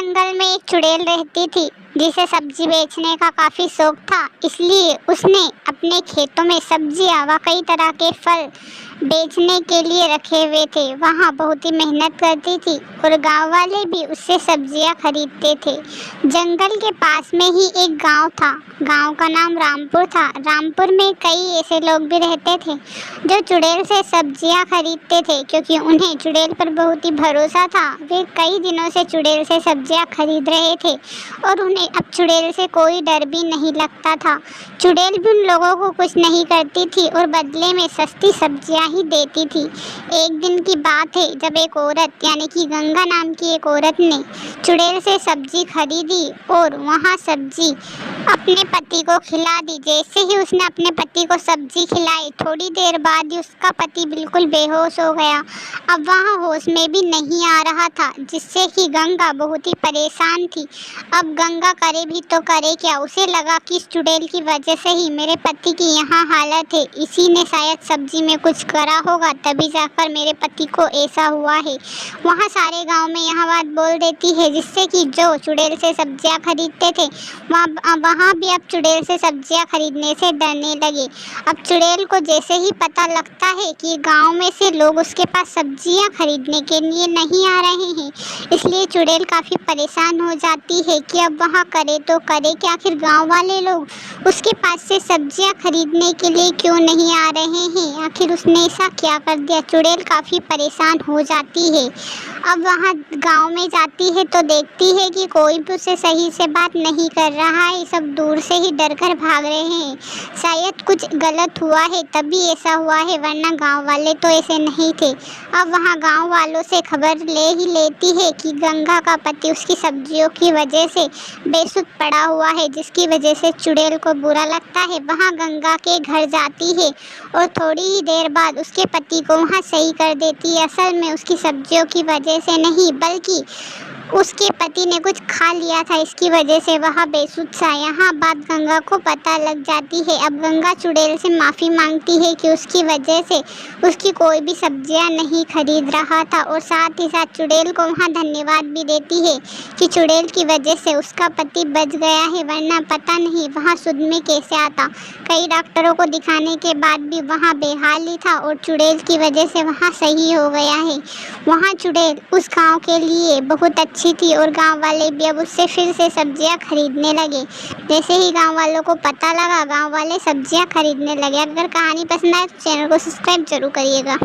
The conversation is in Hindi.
जंगल में एक चुड़ैल रहती थी जिसे सब्जी बेचने का काफ़ी शौक था। इसलिए उसने अपने खेतों में सब्जियां व कई तरह के फल बेचने के लिए रखे हुए थे। वहाँ बहुत ही मेहनत करती थी और गांव वाले भी उससे सब्जियां खरीदते थे। जंगल के पास में ही एक गांव था। गांव का नाम रामपुर था। रामपुर में कई ऐसे लोग भी रहते थे जो चुड़ैल से सब्जियां खरीदते थे, क्योंकि उन्हें चुड़ैल पर बहुत ही भरोसा था। वे कई दिनों से चुड़ैल से सब्जियां खरीद रहे थे और उन्हें अब चुड़ैल से कोई डर भी नहीं लगता था। चुड़ैल भी उन लोगों को कुछ नहीं करती थी और बदले में सस्ती सब्जियां ही देती थी। एक दिन की बात है जब एक औरत यानी कि गंगा नाम की एक औरत ने चुड़ैल से सब्जी खरीदी और वहाँ सब्जी अपने पति को खिला दी। जैसे ही उसने अपने पति को सब्जी खिलाई, थोड़ी देर बाद ही उसका पति बिल्कुल बेहोश हो गया। अब वहाँ होश में भी नहीं आ रहा था, जिससे कि गंगा बहुत ही परेशान थी। अब गंगा करे भी तो करे क्या। उसे लगा कि इस चुड़ैल की वजह से ही मेरे पति की यहाँ हालत है, इसी ने शायद सब्जी में कुछ करा होगा, तभी जाकर मेरे पति को ऐसा हुआ है। वहाँ सारे गांव में यह बात बोल देती है, जिससे कि जो चुड़ैल से सब्जियाँ खरीदते थे वहाँ भी अब चुड़ैल से सब्जियाँ खरीदने से डरने लगे। अब चुड़ैल को जैसे ही पता लगता है कि गांव में से लोग उसके पास सब्जियाँ खरीदने के लिए नहीं आ रहे हैं, इसलिए चुड़ैल काफ़ी परेशान हो जाती है कि अब वहाँ करे तो करे क्या। आखिर गांव वाले लोग उसके पास से सब्जियाँ खरीदने के लिए क्यों नहीं आ रहे हैं, आखिर उसने ऐसा क्या कर दिया। चुड़ैल काफ़ी परेशान हो जाती है। अब वहाँ गांव में जाती है तो देखती है कि कोई भी उसे सही से बात नहीं कर रहा है, सब दूर से ही डर कर भाग रहे हैं। शायद कुछ गलत हुआ है तभी ऐसा हुआ है, वरना गांव वाले तो ऐसे नहीं थे। अब वहाँ गांव वालों से खबर ले ही लेती है कि गंगा का पति उसकी सब्जियों की वजह से बेसुध पड़ा हुआ है, जिसकी वजह से चुड़ैल को बुरा लगता है। वहाँ गंगा के घर जाती है और थोड़ी ही देर बाद उसके पति को वहाँ सही कर देती है। असल में उसकी सब्जियों की वजह से नहीं, बल्कि उसके पति ने कुछ खा लिया था, इसकी वजह से वह बेसुध सा। यहाँ बात गंगा को पता लग जाती है। अब गंगा चुड़ैल से माफ़ी मांगती है कि उसकी वजह से उसकी कोई भी सब्जियां नहीं खरीद रहा था, और साथ ही साथ चुड़ैल को वहाँ धन्यवाद भी देती है कि चुड़ैल की वजह से उसका पति बच गया है, वरना पता नहीं वहाँ सुध में कैसे आता। कई डॉक्टरों को दिखाने के बाद भी वहाँ बेहाल ही था और चुड़ैल की वजह से वहाँ सही हो गया है। वहाँ चुड़ैल उस गाँव के लिए बहुत अच्छी थी और गांव वाले भी अब उससे फिर से सब्जियां खरीदने लगे। जैसे ही गांव वालों को पता लगा, गांव वाले सब्जियां खरीदने लगे। अगर कहानी पसंद आए तो चैनल को सब्सक्राइब जरूर करिएगा।